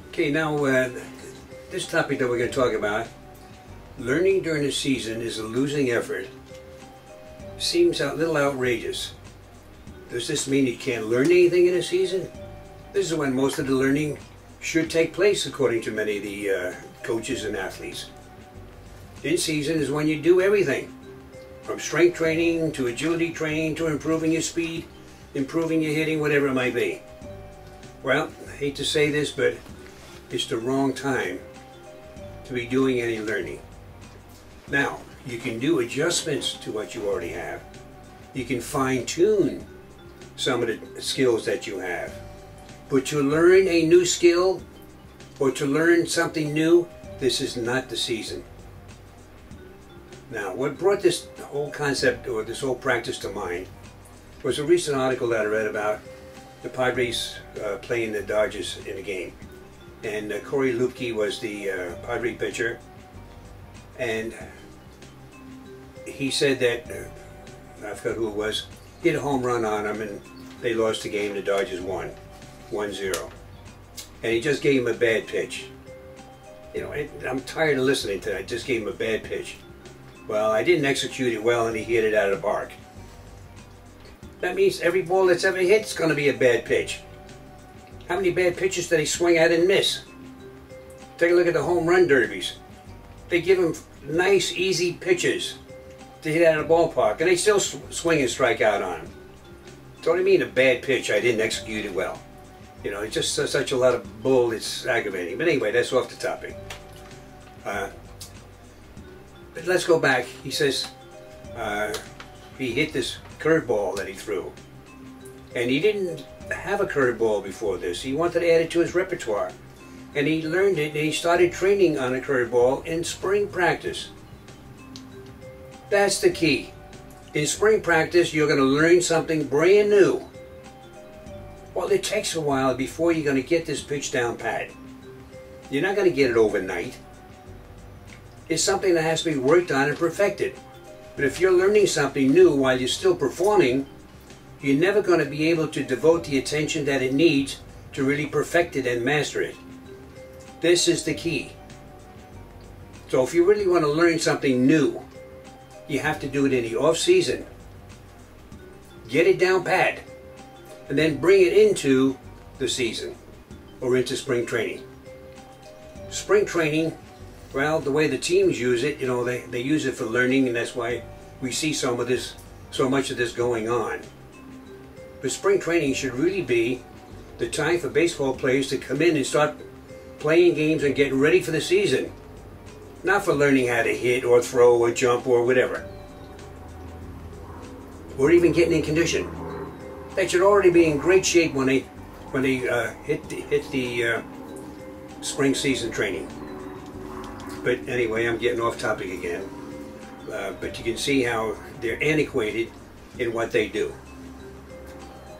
Okay, now this topic that we're going to talk about, learning during the season is a losing effort, seems a little outrageous. Does this mean you can't learn anything in a season? This is when most of the learning should take place, according to many of the coaches and athletes. In season is when you do everything, from strength training to agility training to improving your speed, improving your hitting, whatever it might be. Well, I hate to say this, but it's the wrong time to be doing any learning. Now, you can do adjustments to what you already have. You can fine-tune some of the skills that you have. But to learn a new skill or to learn something new, this is not the season. Now, what brought this whole concept or this whole practice to mind was a recent article that I read about the Padres playing the Dodgers in a game. And Corey Lupke was the Padre pitcher, and he said that, I forgot who it was, hit a home run on him and they lost the game. The Dodgers won 1-0. And he just gave him a bad pitch. You know, I'm tired of listening to that. I just gave him a bad pitch. Well, I didn't execute it well and he hit it out of the park. That means every ball that's ever hit is going to be a bad pitch. How many bad pitches did he swing at and miss? Take a look at the home run derbies. They give him nice, easy pitches to hit out of the ballpark, and they still swing and strike out on him. So what do you mean a bad pitch? I didn't execute it well. You know, it's just such a lot of bull, it's aggravating. But anyway, that's off the topic. But let's go back. He says he hit this curveball that he threw. And he didn't have a curveball before this. He wanted to add it to his repertoire. And he learned it, and he started training on a curveball in spring practice. That's the key. In spring practice, you're going to learn something brand new. Well, it takes a while before you're going to get this pitch down pat. You're not going to get it overnight. It's something that has to be worked on and perfected. But if you're learning something new while you're still performing, you're never going to be able to devote the attention that it needs to really perfect it and master it. This is the key. So if you really want to learn something new, you have to do it in the off season. Get it down pat, and then bring it into the season or into spring training. Spring training, well, the way the teams use it, you know, they use it for learning, and that's why we see so much of this going on. But spring training should really be the time for baseball players to come in and start playing games and getting ready for the season. Not for learning how to hit or throw or jump or whatever. Or even getting in condition. They should already be in great shape when they hit the spring season training. But anyway, I'm getting off topic again. But you can see how they're antiquated in what they do.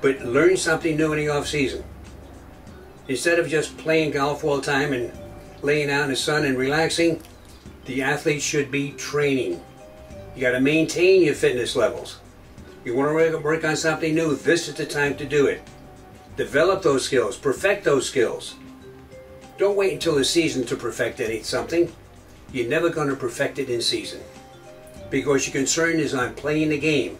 But learn something new in the off season. Instead of just playing golf all the time and laying out in the sun and relaxing, the athlete should be training. You got to maintain your fitness levels. You want to work on something new, this is the time to do it. Develop those skills, perfect those skills. Don't wait until the season to perfect something. You're never going to perfect it in season, because your concern is on playing the game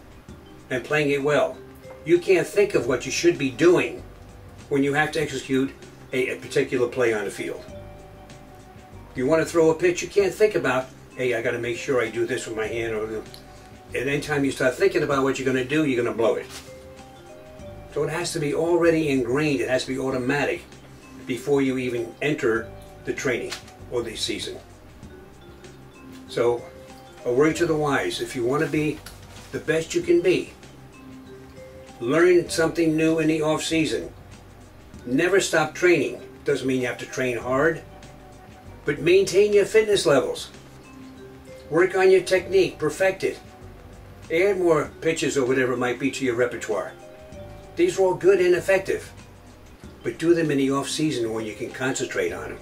and playing it well. You can't think of what you should be doing when you have to execute a particular play on the field. You want to throw a pitch, you can't think about, hey, I got to make sure I do this with my hand. And anytime you start thinking about what you're going to do, you're going to blow it. So it has to be already ingrained, it has to be automatic before you even enter the training or the season. So, a word to the wise, if you want to be the best you can be, learn something new in the off season. Never stop training. Doesn't mean you have to train hard, but maintain your fitness levels. Work on your technique, perfect it. Add more pitches or whatever it might be to your repertoire. These are all good and effective, but do them in the off season when you can concentrate on them.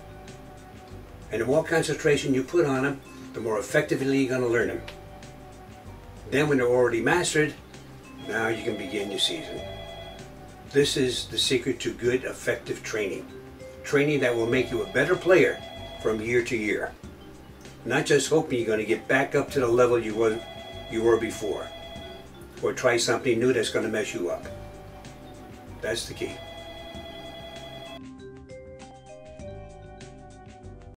And the more concentration you put on them, the more effectively you're going to learn them. Then when they're already mastered, now you can begin your season. This is the secret to good, effective training. training that will make you a better player from year to year. Not just hoping you're going to get back up to the level you were before, or try something new that's going to mess you up. That's the key.